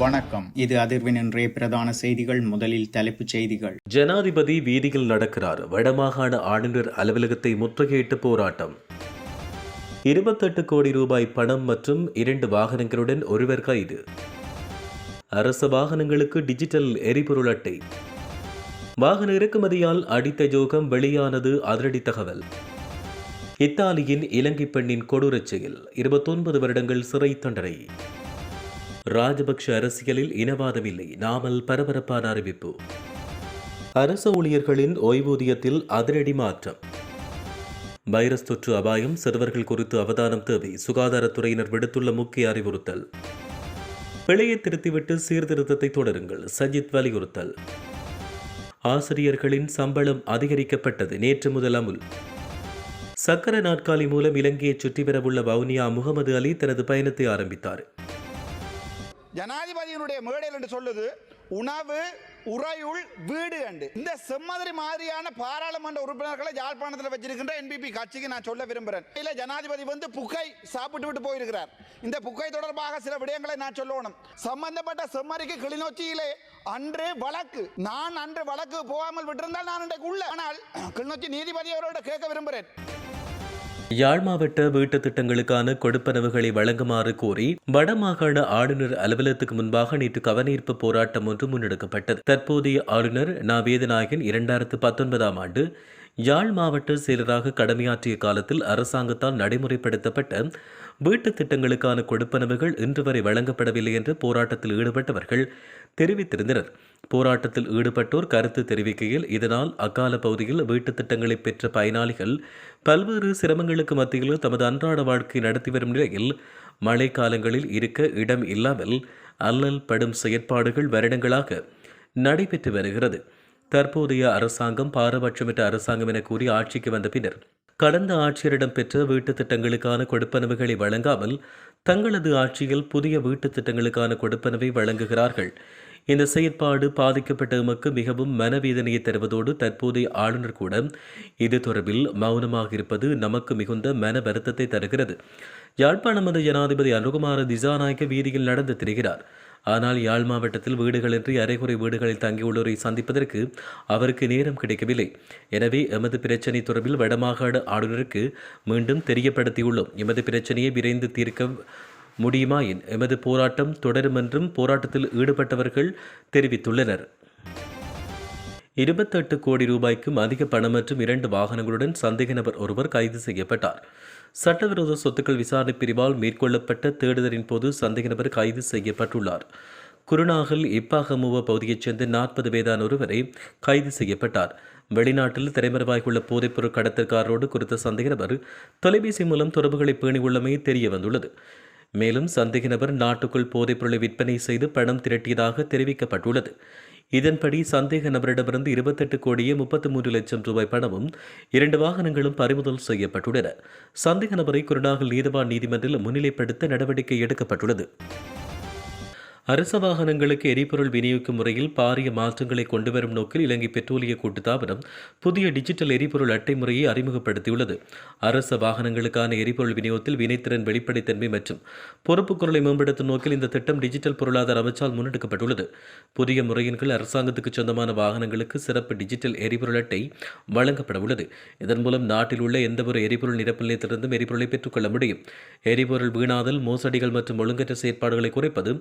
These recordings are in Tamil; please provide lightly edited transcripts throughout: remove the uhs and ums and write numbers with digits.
வணக்கம். இது அதிர்வின் இன்றைய பிரதான செய்திகள். முதலில் தலைப்புச் செய்திகள். ஜனாதிபதி வீதியில் நடக்கிறார். வடமாகாண ஆளுநர் அலுவலகத்தை முற்றுகையிட்டு போராட்டம். 28 கோடி ரூபாய் பணம் மற்றும் 2 வாகனங்களுடன் ஒருவர் கைது. அரசு வாகனங்களுக்கு டிஜிட்டல் எரிபொருள் அட்டை. வாகன இறக்குமதியால் அடித்த ஜோகம் வெளியானது அதிரடி தகவல். இத்தாலியின் இலங்கை பெண்ணின் கொடூரச் செயல், 29 வருடங்கள் சிறை தண்டனை. ராஜபக்ஷ அரசியலில் இனவாதம் இல்லை, நாமல் பரபரப்பான அறிவிப்பு. அரசு ஊழியர்களின் ஓய்வூதியத்தில் அதிரடி மாற்றம். வைரஸ் தொற்று அபாயம், சிறுவர்கள் குறித்து அவதானம் தேவை, சுகாதாரத்துறையினர் விடுத்துள்ள முக்கிய அறிவுறுத்தல். பிழையை திருத்திவிட்டு சீர்திருத்தத்தை தொடருங்கள், சஜித் வலியுறுத்தல். ஆசிரியர்களின் சம்பளம் அதிகரிக்கப்பட்டது, நேற்று முதல் அமுல். சக்கர நாற்காலி மூலம் இலங்கையை சுற்றி வரவுள்ள வவுனியா முகமது அலி தனது பயணத்தை ஆரம்பித்தார். ஜனாதிபதியினுடைய மேடையில் என்று சொல்லுது உணவு உறையுள் வீடு அண்டு. இந்த செம்மதிரி மாதிரியான பாராளுமன்ற உறுப்பினர்களை யாழ்ப்பாணத்தில் வச்சிருக்கின்ற என்பிபி கட்சிக்கு நான் சொல்ல விரும்புகிறேன். இல்ல, ஜனாதிபதி புகை சாப்பிட்டு விட்டு போயிருக்கிறார். இந்த புகை தொடர்பாக சில விடயங்களை நான் சொல்லணும். சம்பந்தப்பட்ட செம்மறிக்கு கிளிநொச்சியிலே அன்று வழக்கு, நான் அன்று வழக்கு போகாமல் விட்டிருந்தால் நான் இன்றைக்கு உள்ள. ஆனால் கிளிநொச்சி நீதிபதி அவரோட கேட்க விரும்புகிறேன். யாழ் மாவட்ட வீட்டு திட்டங்களுக்கான கொடுப்பனவுகளை வழங்குமாறு கோரி வடமாகாண ஆளுநர் அலுவலகத்துக்கு முன்பாக நேற்று கவனஈர்ப்பு போராட்டம் ஒன்று முன்னெடுக்கப்பட்டது. தற்போதைய ஆளுநர் நா. வேதநாயகன் 2019ஆம் ஆண்டு யாழ் மாவட்ட செயலராக கடமையாற்றிய காலத்தில் அரசாங்கத்தால் நடைமுறைப்படுத்தப்பட்ட வீட்டு திட்டங்களுக்கான கொடுப்பனவுகள் இன்று வரை வழங்கப்படவில்லை என்று போராட்டத்தில் ஈடுபட்டவர்கள் தெரிவித்திருந்தனர். போராட்டத்தில் ஈடுபட்டோர் கருத்து தெரிவிக்கையில், இதனால் அக்கால பகுதியில் வீட்டு திட்டங்களை பெற்ற பயனாளிகள் பல்வேறு சிரமங்களுக்கு மத்தியில் தமது அன்றாட வாழ்க்கை நடத்தி வரும் நிலையில் மழை காலங்களில் இருக்க இடம் இல்லாமல் அல்லல் படும் செயற்பாடுகள் வருடங்களாக நடைபெற்று வருகிறது. தற்போதைய அரசாங்கம் பாரபட்சமற்ற அரசாங்கம் என கூறி ஆட்சிக்கு வந்த பின்னர் கடந்த ஆட்சியரிடம் பெற்ற வீட்டு திட்டங்களுக்கான கொடுப்பனவுகளை வழங்காமல் தங்களது ஆட்சியில் புதிய வீட்டு திட்டங்களுக்கான கொடுப்பனவை வழங்குகிறார்கள். இந்த செயற்பாடு பாதிக்கப்பட்ட எமக்கு மிகவும் மனவேதனையை தருவதோடு தற்போதைய ஆளுநர் கூட இது தொடர்பில் மௌனமாக இருப்பது நமக்கு மிகுந்த மன வருத்தத்தை தருகிறது. யாழ்ப்பாணம் வந்த ஜனாதிபதி அனுகுமார திசாநாயக்க வீதியில் நடந்து திரிகிறார். ஆனால் யாழ் மாவட்டத்தில் வீடுகளின்றி அரைகுறை வீடுகளில் தங்கியுள்ளோரை சந்திப்பதற்கு அவருக்கு நேரம் கிடைக்கவில்லை. எனவே எமது பிரச்சினை தொடர்பில் வடமாகாண ஆளுநருக்கு மீண்டும் தெரியப்படுத்தியுள்ளோம். எமது பிரச்சனையை விரைந்து தீர்க்க முடியுமாயின் எமது போராட்டம் தொடரும் என்றும் போராட்டத்தில் ஈடுபட்டவர்கள் தெரிவித்துள்ளனர். 28 கோடி ரூபாய்க்கும் அதிக பணம் மற்றும் 2 வாகனங்களுடன் சந்தேக நபர் ஒருவர் கைது செய்யப்பட்டார். சட்டவிரோத சொத்துக்கள் விசாரணை பிரிவால் மேற்கொள்ளப்பட்ட தேடுதலின் போது சந்தேக நபர் கைது செய்யப்பட்டுள்ளார். குருநாகல் இப்பாகமுவ பகுதியைச் சேர்ந்த 40 வயதான ஒருவரை கைது செய்யப்பட்டார். வெளிநாட்டில் திரைமறைவாய்க்குள்ள போதைப்பொருள் கடத்தற்காரரோடு குறித்த சந்தேக நபர் தொலைபேசி மூலம் தொடர்புகளை பேணியுள்ளமை தெரிய வந்துள்ளது. மேலும் சந்தேக நபர் நாட்டுக்குள் போதைப்பொருளை விற்பனை செய்து பணம் திரட்டியதாக தெரிவிக்கப்பட்டுள்ளது. இதன்படி சந்தேக நபரிடமிருந்து 28 கோடியே 33 லட்சம் ரூபாய் பணமும் 2 வாகனங்களும் பறிமுதல் செய்யப்பட்டுள்ளன. சந்தேக நபரை குருநாகல் நீதவான் நீதிமன்றில் முன்னிலைப்படுத்த நடவடிக்கை எடுக்கப்பட்டுள்ளது. அரச வாகனங்களுக்கு எரிபொருள் விநியோகிக்கும் முறையில் பாரிய மாற்றங்களை கொண்டுவரும் நோக்கில் இலங்கை பெட்ரோலிய கூட்டுத்தாபனம் புதிய டிஜிட்டல் எரிபொருள் அட்டை முறையை அறிமுகப்படுத்தியுள்ளது. அரச வாகனங்களுக்கான எரிபொருள் விநியோகத்தில் வினைத்திறன், வெளிப்படைத்தன்மை மற்றும் பொறுப்புக்குரலை மேம்படுத்தும் நோக்கில் இந்த திட்டம் டிஜிட்டல் பொருளாதார அமைச்சால் முன்னெடுக்கப்பட்டுள்ளது. புதிய முறையின் கீழ் அரசாங்கத்துக்கு சொந்தமான வாகனங்களுக்கு சிறப்பு டிஜிட்டல் எரிபொருள் அட்டை வழங்கப்பட உள்ளது. இதன் மூலம் நாட்டில் உள்ள எந்தவொரு எரிபொருள் நிரப்பு நிலையத்திலிருந்தும் எரிபொருளை பெற்றுக்கொள்ள முடியும். எரிபொருள் வீணாதல், மோசடிகள் மற்றும் ஒழுங்கற்ற செயற்பாடுகளை குறைப்பது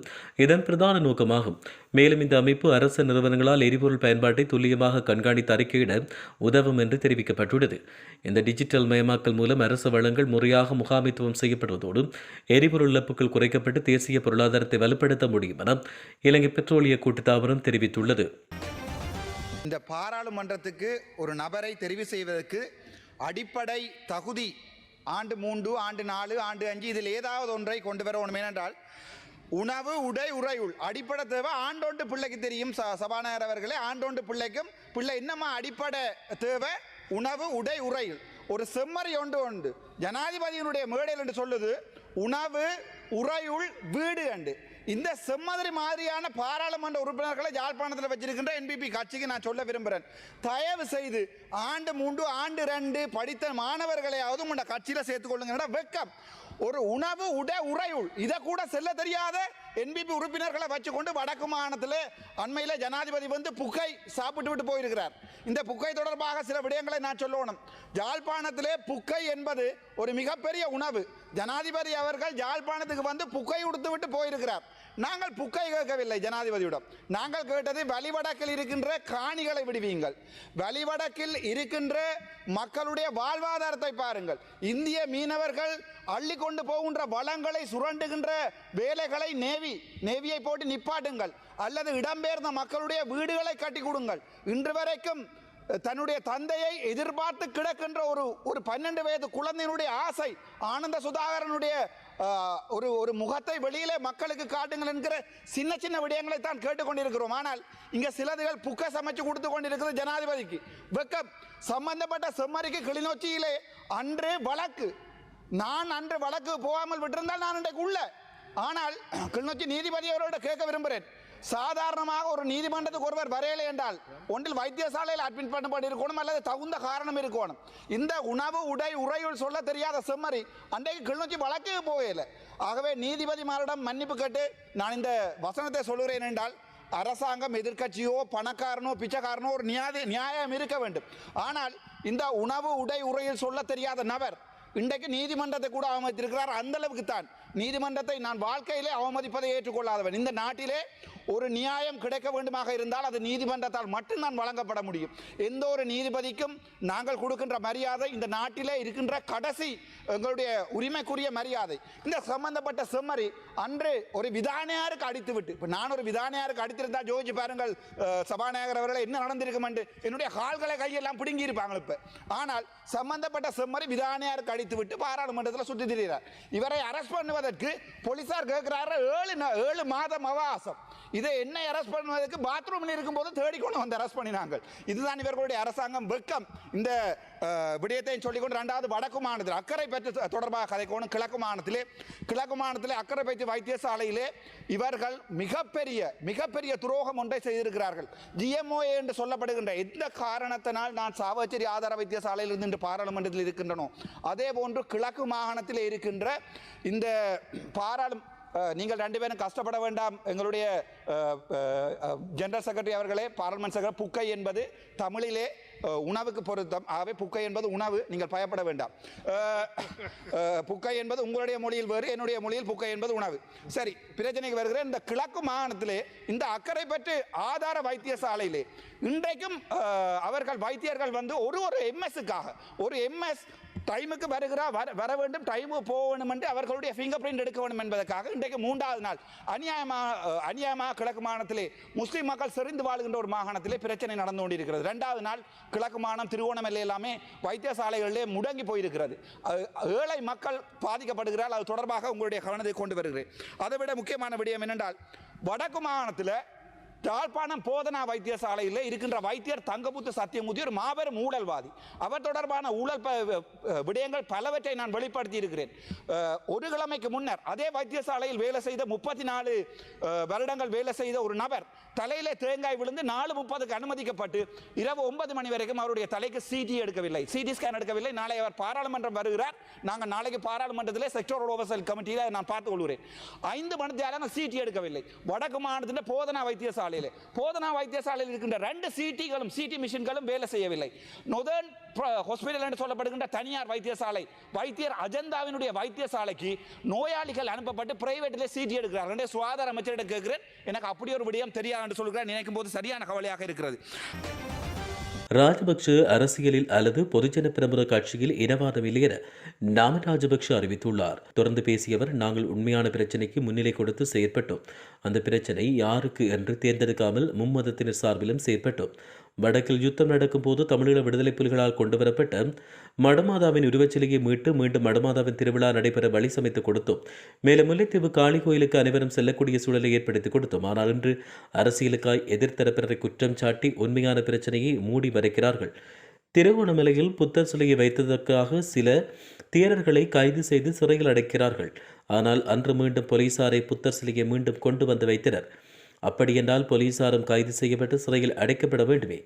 இதன் பிரதான நோக்கமாகும். மேலும் இந்த அமைப்பு அரசு நிறுவனங்களால் எரிபொருள் பயன்பாட்டை துல்லியமாக கண்காணித்து அறிக்கையிட உதவும் என்று தெரிவிக்கப்பட்டுள்ளது. இந்த டிஜிட்டல் மயமாக்கல் மூலம் அரசு வளங்கள் முறையாக முகாமைத்துவம் செய்யப்படுவதோடு எரிபொருள் இழப்புகள் குறைக்கப்பட்டு தேசிய பொருளாதாரத்தை வலுப்படுத்த முடியும் என இலங்கை பெட்ரோலிய கூட்டுத்தாபனம் தெரிவித்துள்ளது. இந்த பாராளுமன்றத்துக்கு ஒரு நபரை தெரிவு செய்வதற்கு அடிப்படை தகுதி ஆண்டு 3, ஆண்டு 4, ஆண்டு 5 இதில் ஏதாவது ஒன்றை கொண்டு வரணும். ஏனென்றால் உணவு உடை உறையுள் அடிப்படை தேவை. ஆண்டோண்டு பிள்ளைக்கு தெரியும் சபாநாயகர் அவர்களே, ஆண்டோண்டு பிள்ளைக்கும் பிள்ளை இன்னமா அடிப்படை தேவை உணவு உடை உறையுள். ஒரு செம்மறி ஜனாதிபதியினுடைய மேடையில் என்று சொல்லுது உணவு உறையுள் வீடு அண்டு. இந்த செம்மதிரி மாதிரியான பாராளுமன்ற உறுப்பினர்களை யாழ்ப்பாணத்தில் வச்சிருக்கின்ற என்பிபி கட்சிக்கு நான் சொல்ல விரும்புகிறேன். தயவு செய்து ஆண்டு 3 ஆண்டு 2 படித்த மாணவர்களையாவது உங்களோட கட்சியில் சேர்த்துக்கொள்ளுங்க. வெக்கம். ஒரு உணவு உறையுள் இதை கூட செல்ல தெரியாத என்பிபி உறுப்பினர்களை வச்சுக்கொண்டு வடக்கு மாகாணத்தில் அண்மையில் ஜனாதிபதி வந்து புக்கை சாப்பிட்டு விட்டு போயிருக்கிறார். இந்த புக்கை தொடர்பாக சில விடயங்களை நான் சொல்லணும். யாழ்ப்பாணத்திலே புக்கை என்பது ஒரு மிகப்பெரிய உணவு. ஜனாதிபதி அவர்கள் யாழ்ப்பாணத்துக்கு வந்து புக்கை உடுத்து விட்டு போயிருக்கிறார். நாங்கள் புக்கை கேட்கவில்லை ஜனாதிபதியிடம். நாங்கள் கேட்டது வலிவடக்கில் இருக்கின்ற காணிகளை விடுவீங்கள், வலிவடக்கில் இருக்கின்ற மக்களுடைய வாழ்வாதாரத்தை பாருங்கள், இந்திய மீனவர்கள் அள்ளி கொண்டு போகின்ற வளங்களை சுரண்டுகின்ற வேலைகளை நேவியை போட்டு நிப்பாட்டுங்கள், அல்லது இடம்பெயர்ந்த மக்களுடைய வீடுகளை கட்டி கொடுங்கள். இன்று வரைக்கும் தன்னுடைய தந்தையை எதிர்பார்த்து கிடக்கின்ற ஒரு 12 வயது குழந்தையினுடைய ஆசை ஆனந்த சுதாகரனுடைய ஒரு முகத்தை வெளியிலே மக்களுக்கு காட்டுங்கள் என்கிற சின்ன சின்ன விடயங்களை தான் கேட்டுக்கொண்டிருக்கிறோம். ஆனால் இங்க சிலதுகள் புக்க சமைச்சு கொடுத்து கொண்டிருக்கிறது ஜனாதிபதிக்கு வெக்கம். சம்பந்தப்பட்ட செம்மறிக்கு கிளிநொச்சியிலே அன்று வழக்கு போகாமல் விட்டிருந்தால் நான் இன்றைக்கு உள்ள. ஆனால் கிளிநொச்சி நீதிபதி அவரோட கேட்க விரும்புகிறேன். சாதாரணமாக ஒரு நீதிமன்றத்துக்கு ஒருவர் வரையலை என்றால் ஒன்றில் வைத்தியசாலையில் அட்மிட் பண்ணப்பட்டு இருக்கணும், அல்லது தகுந்த காரணம் இருக்கணும். இந்த உணவு உறையுள் சொல்ல தெரியாத செம்மறி அன்றைக்கு கிளிநொச்சி வழக்கு போகல. ஆகவே நீதிபதிமாரிடம் மன்னிப்பு கேட்டு நான் இந்த வசனத்தை சொல்கிறேன் என்றால், அரசாங்கம் எதிர்க்கட்சியோ பணக்காரனோ பிச்சைக்காரனோ ஒரு நியாயம் இருக்க வேண்டும். ஆனால் இந்த உணவு உறையில் சொல்ல தெரியாத நபர் இன்றைக்கு நீதிமன்றத்தை கூட அவமதித்திருக்கிறார். அந்த அளவுக்கு தான் நீதிமன்றத்தை நான் வாழ்க்கையிலே அவமதிப்பதை ஏற்றுக்கொள்ளாதவன். இந்த நாட்டிலே ஒரு நியாயம் கிடைக்க வேண்டுமாக இருந்தால் அது நீதிமன்றத்தால் மட்டும்தான் வழங்கப்பட முடியும். எந்த ஒரு நீதிபதிக்கும் நாங்கள் கொடுக்கின்ற மரியாதை இந்த நாட்டிலே இருக்கின்ற கடைசி எங்களுடைய உரிமைக்குரிய மரியாதை. இந்த சம்பந்தப்பட்ட செம்மறி அன்று ஒரு விதானியாருக்கு அடித்து விட்டு, இப்போ நான் ஒரு விதானியாருக்கு அடித்திருந்தால் ஜோதிச்சு பாருங்கள் சபாநாயகர் அவர்களை என்ன நடந்திருக்கும் என்று என்னுடைய கால்களை கையெல்லாம் பிடுங்கி இருப்பாங்க. இப்போ ஆனால் சம்பந்தப்பட்ட செம்மறி விதானியாருக்கு அடித்து விட்டு பாராளுமன்றத்தில் சுற்றி திரிகிறார். இவரை அரெஸ்ட் பண்ணுவதற்கு போலீசார் கேட்கிறாரு 7 மாதம் அவகாசம். இதை என்னை அரெஸ்ட் பண்ணுவதற்கு பாத்ரூமில் இருக்கும்போது தேடிக்கொண்டு வந்து அரெஸ்ட் பண்ணினாங்க. இதுதான் இவர்களுடைய அரசாங்கம் வெக்கம். இந்த விடயத்தை சொல்லிக்கொண்டு இரண்டாவது வடக்கு மாநிலத்தில் அக்கறை பற்றி தொடர்பாக கதைக்கணும். கிழக்கு மாநிலத்திலே அக்கறை பற்றி வைத்தியசாலையிலே இவர்கள் மிகப்பெரிய துரோகம் ஒன்றை செய்திருக்கிறார்கள். GMOA என்று சொல்லப்படுகின்ற எந்த காரணத்தினால் நான் சாவச்சேரி ஆதார வைத்தியசாலையில் இருந்து பாராளுமன்றத்தில் இருக்கின்றனோ அதே போன்று கிழக்கு மாகாணத்தில் இருக்கின்ற இந்த நீங்கள் 2 பேரும் கஷ்டப்பட வேண்டாம். எங்களுடைய ஜெனரல் செக்ரட்டரி அவர்களே, பார்லிமெண்ட் செக்ரட்டரி, புக்கை என்பது தமிழிலே உணவுக்கு பொருத்தம். ஆகவே புக்கை என்பது உணவு, நீங்கள் பயப்பட வேண்டாம். புக்கை என்பது உங்களுடைய மொழியில் வேறு, என்னுடைய மொழியில் புக்கை என்பது உணவு. சரி, பிரச்சனைக்கு வருகிற இந்த கிழக்கு மாகாணத்திலே இந்த அக்கறை பற்றி ஆதார வைத்தியசாலையிலே இன்றைக்கும் அவர்கள் வைத்தியர்கள் வந்து ஒரு எம்எஸ்ஸுக்காக ஒரு எம்எஸ் டைமுக்கு வர வேண்டும், டைமுக்கு போக வேண்டும் என்று அவர்களுடைய ஃபிங்கர் பிரிண்ட் எடுக்க வேண்டும் என்பதற்காக இன்றைக்கு 3வது நாள் அநியாயமாக கிழக்கு மாகாணத்திலே முஸ்லீம் மக்கள் செறிந்து வாழ்கின்ற ஒரு மாகாணத்திலே பிரச்சனை நடந்து கொண்டிருக்கிறது. 2வது நாள் கிழக்கு மாகாணம் திருவோணமலை எல்லாமே வைத்தியசாலைகளிலே முடங்கி போயிருக்கிறது. ஏழை மக்கள் பாதிக்கப்படுகிறார்கள். அது தொடர்பாக உங்களுடைய கவனத்தை கொண்டு வருகிறேன். அதை விட முக்கியமான விடயம் என்னென்றால், வடக்கு மாகாணத்தில் யாழ்ப்பாணம் போதனா வைத்தியசாலையில் இருக்கின்ற வைத்தியர் தங்கமுத்து சத்தியமூர்த்தி ஒரு மாபெரும் ஊழல்வாதி. அவர் தொடர்பான ஊழல் விடயங்கள் பலவற்றை நான் வெளிப்படுத்தி இருக்கிறேன். ஒரு கிழமைக்கு முன்னர் அதே வைத்தியசாலையில் வேலை செய்த 34 வருடங்கள் வேலை செய்த ஒரு நபர் தலையிலே தேங்காய் விழுந்து 4:30க்கு அனுமதிக்கப்பட்டு இரவு 9 மணி வரைக்கும் அவருடைய தலைக்கு சிடி ஸ்கேன் எடுக்கவில்லை. நாளை அவர் பாராளுமன்றம் வருகிறார். நாங்கள் நாளைக்கு பாராளுமன்றத்திலே செக்டோரல் ஓவர்சைட் கமிட்டியில் நான் பார்த்துக் கொள்கிறேன். 5 மணி நேரம் சிடி எடுக்கவில்லை. வடக்கு மாநிலத்தின் போதனா வைத்தியசாலையில் இருக்கின்ற 2 சிடி மிஷின்களும் வேலை செய்யவில்லை. நொதர்ன் ஹாஸ்பிட்டல் என்று சொல்லப்படுகின்ற தனியார் வைத்தியசாலை வைத்தியர் அஜந்தாவினுடைய வைத்தியசாலைக்கு நோயாளிகள் அனுப்பப்பட்டு பிரைவேட்டில் சிடி எடுக்கிறார்கள். சுகாதார அமைச்சரிடம் கேட்கிறேன், எனக்கு அப்படி ஒரு விடயம் தெரியாது என்று சொல்கிறார். நினைக்கும் போது சரியான கவலையாக இருக்கிறது. ராஜபக்ஷ அரசியலில் அல்லது பொதுஜன பிரமுக கட்சியில் இனவாதம் இல்லை என நாம ராஜபக்ஷ அறிவித்துள்ளார். தொடர்ந்து பேசிய அவர், நாங்கள் உண்மையான பிரச்சனைக்கு முன்னிலை கொடுத்து செயற்பட்டோம். அந்த பிரச்சனை யாருக்கு என்று தேர்ந்தெடுக்காமல் மும்மதத்தினர் சார்பிலும் செயற்பட்டோம். வடக்கில் யுத்தம் நடக்கும் போது தமிழீழ விடுதலை புலிகளால் கொண்டுவரப்பட்ட மடமாதாவின் உருவச்சிலையை மீட்டு மீண்டும் மடமாதாவின் திருவிழா நடைபெற வழி சமைத்து கொடுத்தோம். மேலும் முல்லைத்தீவு காளி கோயிலுக்கு அனைவரும் செல்லக்கூடிய சூழலை ஏற்படுத்தி கொடுத்தோம். ஆனால் இன்று அரசியலுக்காய் எதிர்த்தரப்பினரை குற்றம் சாட்டி உண்மையான பிரச்சனையை மூடி மறைக்கிறார்கள். திருகோணமலையில் புத்தர் சிலையை வைத்ததற்காக சில தேரர்களை கைது செய்து சிறையில் அடைக்கிறார்கள். ஆனால் அன்று மீண்டும் போலீசாரை புத்தர் சிலையை மீண்டும் கொண்டு வந்து வைத்தனர். அப்படியென்றால் போலீசாரும் கைது செய்யப்பட்டு சிறையில் அடைக்கப்பட வேண்டுமே.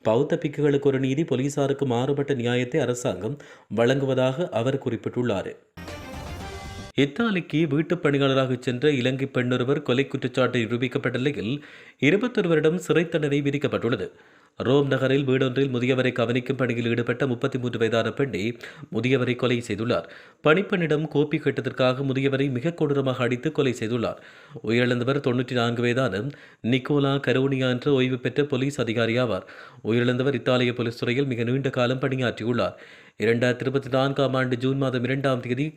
பௌத்த பிக்குகளுக்கு ஒரு நீதி, போலீசாருக்கு மாறுபட்ட நியாயத்தை அரசாங்கம் வழங்குவதாக அவர் குறிப்பிட்டுள்ளார். இத்தாலிக்கு வீட்டுப் பணியாளராக சென்ற இலங்கை பெண்ணொருவர் கொலை குற்றச்சாட்டு நிரூபிக்கப்பட்ட நிலையில் 21 வருடம் சிறை தண்டனை விதிக்கப்பட்டுள்ளது. ரோம் நகரில் வீடொன்றில் முதியவரை கவனிக்கும் பணியில் ஈடுபட்ட 33 வயதான பெண்ணை முதியவரை கொலை செய்துள்ளார். பணிப்பெண்ணிடம் கோப்பி கேட்டதற்காக முதியவரை மிக கொடூரமாக அடித்து கொலை செய்துள்ளார். உயிரிழந்தவர் 94 வயதான நிக்கோலா கரோனியா என்ற ஓய்வு பெற்ற போலீஸ் அதிகாரி ஆவார். உயிரிழந்தவர் இத்தாலிய போலீஸ் துறையில் மிக நீண்ட காலம் பணியாற்றியுள்ளார். 2024ஆம் ஆண்டு ஜூன் மாதம் 2ஆம் தேதி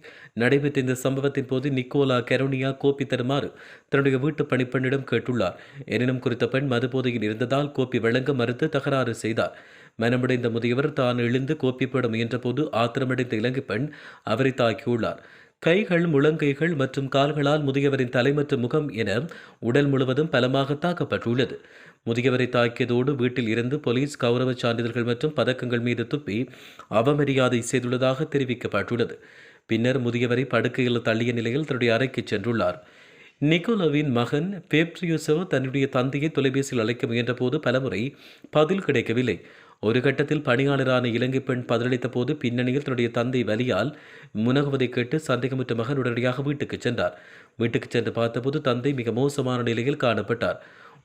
நடைபெற்ற இந்த சம்பவத்தின் போது நிக்கோலா கரோனியா கோப்பி தருமாறு தன்னுடைய வீட்டு பணிப்பெண்ணிடம் கேட்டுள்ளார். எனினும் குறித்த பெண் மதுபோதையில் இருந்ததால் கோப்பி வழங்க மறுத்து தகராறு செய்தார். மனமுடைந்த முதியவர் தான் எழுந்து கோப்பி போட முயன்றபோது ஆத்திரமடைந்த இலங்கை பெண் அவரை தாக்கியுள்ளார். கைகள், முழங்கைகள் மற்றும் கால்களால் முதியவரின் தலை மற்றும் முகம் என உடல் முழுவதும் பலமாக தாக்கப்பட்டுள்ளது. முதியவரை தாக்கியதோடு வீட்டில் இருந்து போலீஸ் கௌரவ சான்றிதழ்கள் மற்றும் பதக்கங்கள் மீது துப்பி அவமரியாதை செய்துள்ளதாக தெரிவிக்கப்பட்டுள்ளது. பின்னர் முதியவரை படுக்கையில் தள்ளிய நிலையில் தன்னுடைய அறைக்கு சென்றுள்ளார். நிக்கோலோவின் மகன் பேப்ரியூசோ தன்னுடைய தந்தையை தொலைபேசியில் அழைக்க முயன்றபோது பலமுறை பதில் கிடைக்கவில்லை. ஒரு கட்டத்தில் பணியாளரான இலங்கை பெண் பதிலளித்த போது பின்னணியில் தன்னுடைய தந்தை வலியால் முனகுவதை கேட்டு சந்தேகமுற்ற மகன் உடனடியாக வீட்டுக்கு சென்றார். வீட்டுக்கு சென்று பார்த்தபோது தந்தை மிக மோசமான நிலையில் காணப்பட்டார்.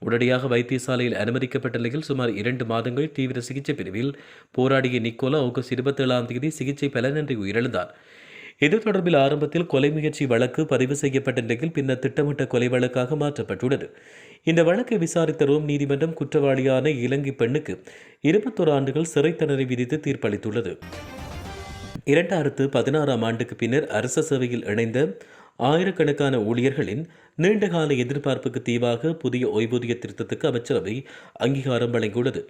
உடனடியாக வைத்தியசாலையில் அனுமதிக்கப்பட்ட நிலையில் சுமார் 2 மாதங்கள் தீவிர சிகிச்சை பிரிவில் போராடிய நிக்கோலா ஆகஸ்ட் 27ஆம் தேதி சிகிச்சை பலனின்றி உயிரிழந்தார். இது தொடர்பில் ஆரம்பத்தில் கொலை முயற்சி வழக்கு பதிவு செய்யப்பட்ட நிலையில் பின்னர் திட்டமிட்ட கொலை வழக்காக மாற்றப்பட்டுள்ளது. இந்த வழக்கை விசாரித்த ரோம் நீதிமன்றம் குற்றவாளியான இலங்கை பெண்ணுக்கு 21 ஆண்டுகள் சிறை தண்டனை விதித்து தீர்ப்பளித்துள்ளது. 2016ஆம் ஆண்டுக்கு பின்னர் அரச சேவையில் இணைந்த ஆயிரக்கணக்கான ஊழியர்களின் நீண்டகால எதிர்பார்ப்புக்கு தீவாக புதிய ஓய்வூதிய திருத்தத்துக்கு அமைச்சரவை அங்கீகாரம் வழங்கியுள்ளது.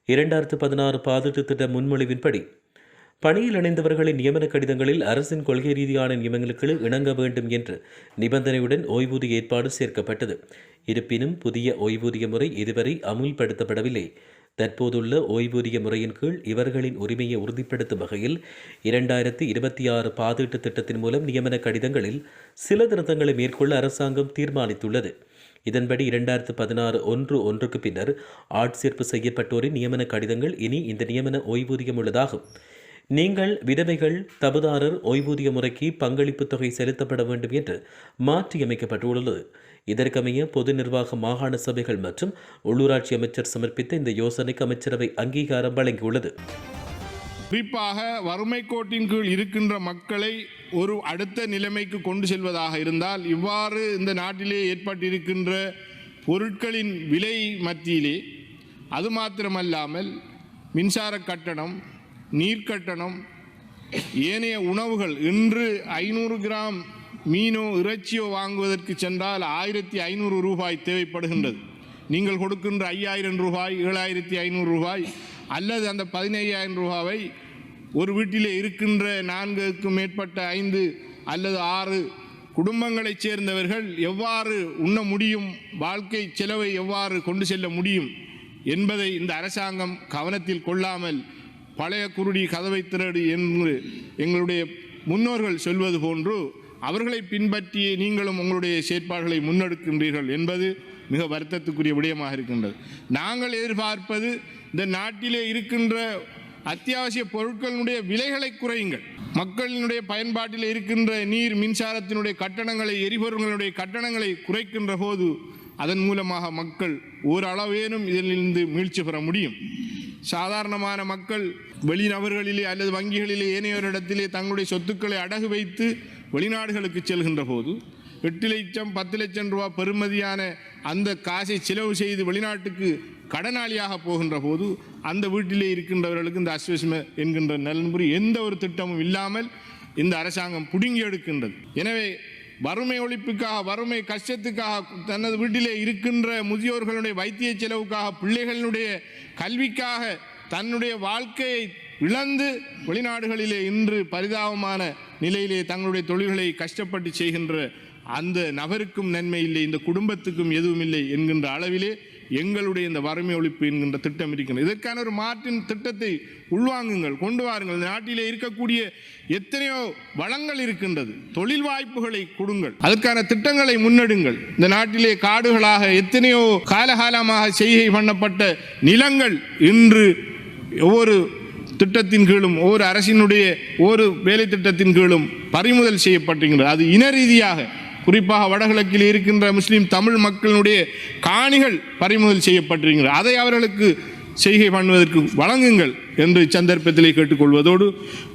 2016 பாதீட்டு திட்ட முன்மொழிவின்படி பணியில் இணைந்தவர்களின் நியமன கடிதங்களில் அரசின் கொள்கை ரீதியான நியமனங்களுக்கு இணங்க வேண்டும் என்ற நிபந்தனையுடன் ஓய்வூதிய ஏற்பாடு சேர்க்கப்பட்டது. இருப்பினும் புதிய ஓய்வூதிய முறை இதுவரை அமுல்படுத்தப்படவில்லை. தற்போதுள்ள ஓய்வூதிய முறையின் கீழ் இவர்களின் உரிமையை உறுதிப்படுத்தும் வகையில் 2026 பாதீட்டு திட்டத்தின் மூலம் நியமன கடிதங்களில் சில திருத்தங்களை மேற்கொள்ள அரசாங்கம் தீர்மானித்துள்ளது. இதன்படி 2016-1 பின்னர் ஆட்சேர்ப்பு செய்யப்பட்டோரின் நியமன கடிதங்கள் இனி இந்த நியமன ஓய்வூதியம் உள்ளதாகும். நீங்கள் விதவைகள், தபுதாரர் ஓய்வூதிய முறைக்கு பங்களிப்பு தொகை செலுத்தப்பட வேண்டும் என்று மாற்றியமைக்கப்பட்டுள்ளது. இதற்கமைய பொது நிர்வாக மாகாண சபைகள் மற்றும் உள்ளூராட்சி அமைச்சர் சமர்ப்பித்த இந்த யோசனைக்கு அமைச்சரவை அங்கீகாரம் வழங்கியுள்ளது. குறிப்பாக வறுமை கோட்டின் கீழ் இருக்கின்ற மக்களை ஒரு அடுத்த நிலைமைக்கு கொண்டு செல்வதாக இருந்தால், இவ்வாறு இந்த நாட்டிலே ஏற்பட்டிருக்கின்ற பொருட்களின் விலை மத்தியிலே அது மாத்திரமல்லாமல் மின்சார கட்டணம், நீர் கட்டணம், ஏனைய உணவுகள், இன்று 500 கிராம் மீனோ இறைச்சியோ வாங்குவதற்கு சென்றால் 1500 ரூபாய் தேவைப்படுகின்றது. நீங்கள் கொடுக்கின்ற 5000 ரூபாய், 7500 ரூபாய் அல்லது அந்த 15000 ரூபாவை ஒரு வீட்டிலே இருக்கின்ற 4க்கும் மேற்பட்ட 5 அல்லது 6 குடும்பங்களைச் சேர்ந்தவர்கள் எவ்வாறு உண்ண முடியும், வாழ்க்கை செலவை எவ்வாறு கொண்டு செல்ல முடியும் என்பதை இந்த அரசாங்கம் கவனத்தில் கொள்ளாமல் பழைய குருடி கதவை திரடு என்று எங்களுடைய முன்னோர்கள் சொல்வது போன்று அவர்களை பின்பற்றியே நீங்களும் உங்களுடைய செயற்பாடுகளை முன்னெடுக்கின்றீர்கள் என்பது மிக வருத்தத்துக்குரிய விடயமாக இருக்கின்றது. நாங்கள் எதிர்பார்ப்பது இந்த நாட்டிலே இருக்கின்ற அத்தியாவசிய பொருட்களினுடைய விலைகளை குறையுங்கள். மக்களினுடைய பயன்பாட்டில் இருக்கின்ற நீர், மின்சாரத்தினுடைய கட்டணங்களை, எரிபொருள்களுடைய கட்டணங்களை குறைக்கின்ற போது அதன் மூலமாக மக்கள் ஓரளவேனும் இதிலிருந்து மீழ்ச்சி பெற முடியும். சாதாரணமான மக்கள் வெளிநபர்களிலே அல்லது வங்கிகளிலே ஏனையோரிடத்திலே தங்களுடைய சொத்துக்களை அடகு வைத்து வெளிநாடுகளுக்கு செல்கின்ற போது 8 லட்சம் 10 லட்சம் ரூபாய் பெறுமதியான அந்த காசை செலவு செய்து வெளிநாட்டுக்கு கடனாளியாக போகின்ற போது அந்த வீட்டிலே இருக்கின்றவர்களுக்கு இந்த அஸ்வஸ்ம என்கின்ற நலன்புரி எந்த ஒரு திட்டமும் இல்லாமல் இந்த அரசாங்கம் புடுங்கி எடுக்கின்றது. எனவே வறுமை ஒழிப்புக்காக, வறுமை கஷ்டத்துக்காக, தனது வீட்டிலே இருக்கின்ற முதியோர்களுடைய வைத்திய செலவுக்காக, பிள்ளைகளுடைய கல்விக்காக தன்னுடைய வாழ்க்கையை இழந்து வெளிநாடுகளிலே இன்று பரிதாபமான நிலையிலே தங்களுடைய தொழில்களை கஷ்டப்பட்டு செய்கின்ற அந்த நபருக்கும் நன்மை இல்லை, இந்த குடும்பத்துக்கும் எதுவும் இல்லை என்கின்ற அளவிலே எங்களுடைய இந்த வறுமை ஒழிப்பு என்கின்ற திட்டம் இருக்கின்றது. இதற்கான ஒரு மாற்றின் திட்டத்தை உள்வாங்குங்கள், கொண்டு வாருங்கள். இந்த நாட்டிலே இருக்கக்கூடிய எத்தனையோ வளங்கள் இருக்கின்றது, தொழில் வாய்ப்புகளை கொடுங்கள், அதற்கான திட்டங்களை முன்னெடுங்கள். இந்த நாட்டிலே காடுகளாக எத்தனையோ காலகாலமாக செய்கை பண்ணப்பட்ட நிலங்கள் இன்று ஒவ்வொரு திட்டத்தின் கீழும், ஒவ்வொரு அரசினுடைய ஒவ்வொரு வேலை திட்டத்தின் கீழும் பறிமுதல் செய்யப்பட்டிருக்கிறது. அது இன ரீதியாக, குறிப்பாக வடகிழக்கில் இருக்கின்ற முஸ்லீம் தமிழ் மக்களுடைய காணிகள் பறிமுதல் செய்யப்பட்டிருக்கிறது. அதை அவர்களுக்கு செய்கை பண்ணுவதற்கு வழங்குங்கள் என்று சந்தர்ப்பத்திலே கேட்டுக்கொள்வதோடு,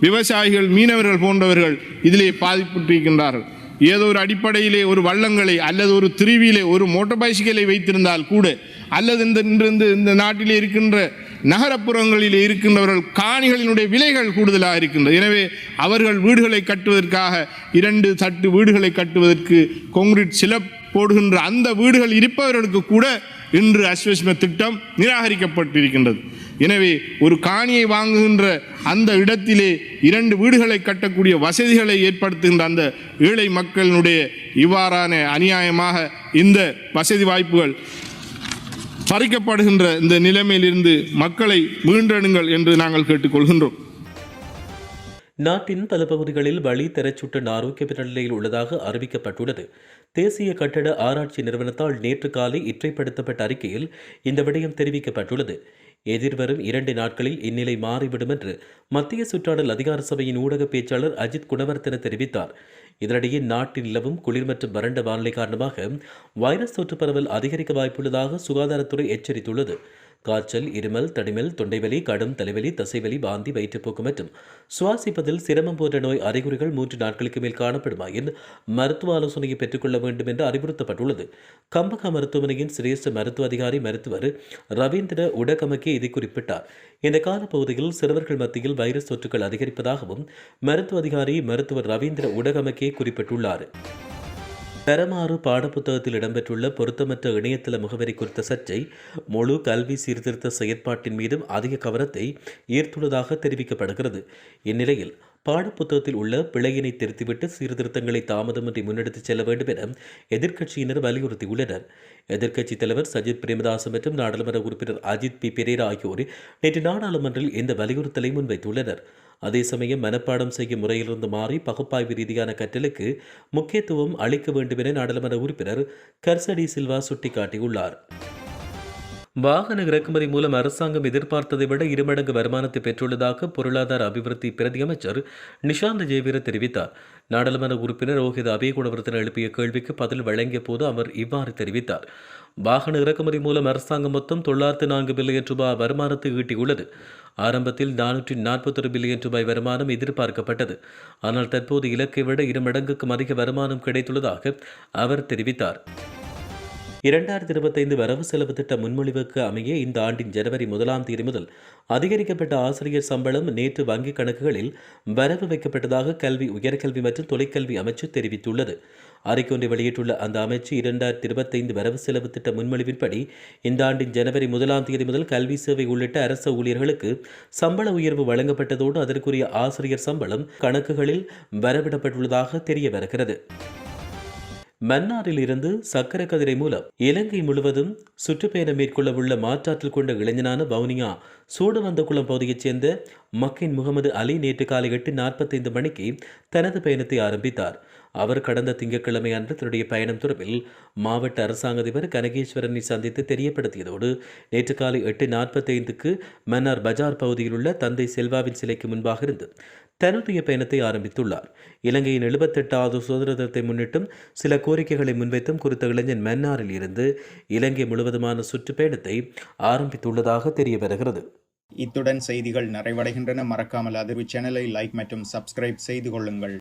விவசாயிகள், மீனவர்கள் போன்றவர்கள் இதிலே பாதிப்புற்றிருக்கின்றார்கள். ஏதோ ஒரு அடிப்படையிலே ஒரு வள்ளங்களை அல்லது ஒரு திருவியிலே ஒரு மோட்டார் பைசிக்கலை வைத்திருந்தால் கூட, அல்லது இந்த நாட்டிலே இருக்கின்ற நகரப்புறங்களில் இருக்கின்றவர்கள் காணிகளினுடைய விலைகள் கூடுதலாக இருக்கின்றது. எனவே அவர்கள் வீடுகளை கட்டுவதற்காக 2 தட்டு வீடுகளை கட்டுவதற்கு கான்கிரீட் சிலப் போடுகின்ற அந்த வீடுகள் இருப்பவர்களுக்கு கூட இன்று அஸ்வஸ்ம திட்டம் நிராகரிக்கப்பட்டிருக்கின்றது. எனவே ஒரு காணியை வாங்குகின்ற அந்த இடத்திலே 2 வீடுகளை கட்டக்கூடிய வசதிகளை ஏற்படுத்துகின்ற அந்த ஏழை மக்களினுடைய இவ்வாறான அநியாயமாக இந்த வசதி வாய்ப்புகள் பறிக்கப்படுகின்ற இந்த நிலைமையிலிருந்து மக்களை மீண்டெடுங்கள் என்று நாங்கள் கேட்டுக்கொள்கின்றோம். நாட்டின் பல பகுதிகளில் வழி தெரச்சுட்டன் ஆரோக்கிய நிலையில் உள்ளதாக அறிவிக்கப்பட்டுள்ளது. தேசிய கட்டட ஆராய்ச்சி நிறுவனத்தால் நேற்று காலை இற்றைப்படுத்தப்பட்ட அறிக்கையில் இந்த விடயம் தெரிவிக்கப்பட்டுள்ளது. எதிர்வரும் 2 நாட்களில் இந்நிலை மாறிவிடும் என்று மத்திய சுற்றாடல் அதிகார சபையின் ஊடக பேச்சாளர் அஜித் குணவர்த்தன தெரிவித்தார். இதனிடையே நாட்டில் நிலவும் குளிர் மற்றும் வறண்ட வானிலை காரணமாக வைரஸ் தொற்று பரவல் அதிகரிக்க வாய்ப்புள்ளதாக சுகாதாரத்துறை எச்சரித்துள்ளது. காய்ச்சல், இருமல், தடிமல், தொண்டைவலி, கடும் தலைவலி, தசைவலி, வாந்தி, வயிற்றுப்போக்கு மற்றும் சுவாசிப்பதில் சிரமம் போன்ற நோய் அறிகுறிகள் 3 நாட்களுக்கு மேல் காணப்படுமாயின் மருத்துவ ஆலோசனையை பெற்றுக்கொள்ள வேண்டும் என்று அறிவுறுத்தப்பட்டுள்ளது. கம்பகா மருத்துவமனையின் சிரேஷ்ட மருத்துவ அதிகாரி மருத்துவர் ரவீந்திர உடகமக்கே இதை குறிப்பிட்டார். இந்த காலப்பகுதியில் சிறுவர்கள் மத்தியில் வைரஸ் தொற்றுகள் அதிகரிப்பதாகவும் மருத்துவ அதிகாரி மருத்துவர் ரவீந்திர உடகமக்கே குறிப்பிட்டுள்ளார். பெறமாறு பாடப்புத்தகத்தில் இடம்பெற்றுள்ள பொருத்தமற்ற இணையதள முகவரி குறித்த சர்ச்சை முழு கல்வி சீர்திருத்த செயற்பாட்டின் மீதும் அதிக கவனத்தை ஈர்த்துள்ளதாக தெரிவிக்கப்படுகிறது. இந்நிலையில் பாடப்புத்தகத்தில் உள்ள பிழையினை திருத்திவிட்டு சீர்திருத்தங்களை தாமதமின்றி முன்னெடுத்துச் செல்ல வேண்டும் என எதிர்க்கட்சியினர் வலியுறுத்தியுள்ளனர். எதிர்க்கட்சித் தலைவர் சஜித் பிரேமதாச மற்றும் நாடாளுமன்ற உறுப்பினர் அஜித் பி பெரேரா ஆகியோர் நேற்று நாடாளுமன்றில் இந்த வலியுறுத்தலை முன்வைத்துள்ளனர். அதே சமயம் மனப்பாடம் செய்யும் முறையிலிருந்து மாறி பகுப்பாய்வு ரீதியான கற்றலுக்கு முக்கியத்துவம் அளிக்க வேண்டும் என நாடாளுமன்ற உறுப்பினர் கர்சடி சில்வா சுட்டிக்காட்டியுள்ளார். வாகன இறக்குமதி மூலம் அரசாங்கம் எதிர்பார்த்ததை விட 2 மடங்கு வருமானத்தை பெற்றுள்ளதாக பொருளாதார அபிவிருத்தி பிரதி அமைச்சர் நிஷாந்த் ஜெயவீர தெரிவித்தார். நாடாளுமன்ற உறுப்பினர் ரோஹித் அபேகுணவர்தன எழுப்பிய கேள்விக்கு பதில் வழங்கிய போது அவர் இவ்வாறு தெரிவித்தார். வாகன இறக்குமதி மூலம் அரசாங்கம் மொத்தம் 904 பில்லியன் ரூபாய் வருமானத்தை ஈட்டியுள்ளது. ஆரம்பத்தில் 441 பில்லியன் ரூபாய் வருமானம் எதிர்பார்க்கப்பட்டது. ஆனால் தற்போது இலக்கை விட 2 மடங்குக்கும் அதிக வருமானம் கிடைத்துள்ளதாக அவர் தெரிவித்தார். 2025 வரவு செலவு திட்ட முன்மொழிவுக்கு அமைய இந்த ஆண்டின் ஜனவரி 1ஆம் தேதி முதல் அதிகரிக்கப்பட்ட ஆசிரியர் சம்பளம் நேற்று வங்கிக் கணக்குகளில் வரவு வைக்கப்பட்டதாக கல்வி, உயர்கல்வி மற்றும் தொலைக்கல்வி அமைச்சு தெரிவித்துள்ளது. அறிக்கை ஒன்றை வெளியிட்டுள்ள அந்த அமைச்சு 2025 வரவு செலவு திட்ட முன்மொழிவின்படி இந்த ஆண்டின் ஜனவரி 1ஆம் தேதி முதல் கல்வி சேவை உள்ளிட்ட அரசு ஊழியர்களுக்கு சம்பள உயர்வு வழங்கப்பட்டதோடு அதற்குரிய ஆசிரியர் சம்பளம் கணக்குகளில் வரவிடப்பட்டுள்ளதாக தெரிய வருகிறது. மன்னாரில் இருந்து சக்கர கதிரை மூலம் இலங்கை முழுவதும் சுற்றுப்பயணம் மேற்கொள்ள உள்ள மாற்றாற்றல் கொண்ட இளைஞனான வவுனியா சூடுவந்தகுளம் பகுதியைச் சேர்ந்த மக்கின் முகமது அலி நேற்று காலை 8:45 மணிக்கு தனது பயணத்தை ஆரம்பித்தார். அவர் கடந்த திங்கட்கிழமை அன்று தன்னுடைய பயணம் தொடர்பில் மாவட்ட அரசாங்க அதிபர் கனகேஸ்வரனை சந்தித்து தெரியப்படுத்தியதோடு நேற்று காலை 8:45க்கு மன்னார் பஜார் பகுதியில் உள்ள தந்தை செல்வாவின் சிலைக்கு முன்பாக இருந்து தன்னுடைய பயணத்தை ஆரம்பித்துள்ளார். இலங்கையின் 78வது சுதந்திர தினத்தை முன்னிட்டும் சில கோரிக்கைகளை முன்வைத்தும் குறித்த இளைஞன் மன்னாரில் இருந்து இலங்கை முழுவதுமான சுற்றுப்பயணத்தை ஆரம்பித்துள்ளதாக தெரிய வருகிறது. இத்துடன் செய்திகள் நிறைவடைகின்றன. மறக்காமல் அதிர்வு சேனலை லைக் மற்றும் சப்ஸ்கிரைப் செய்து கொள்ளுங்கள்.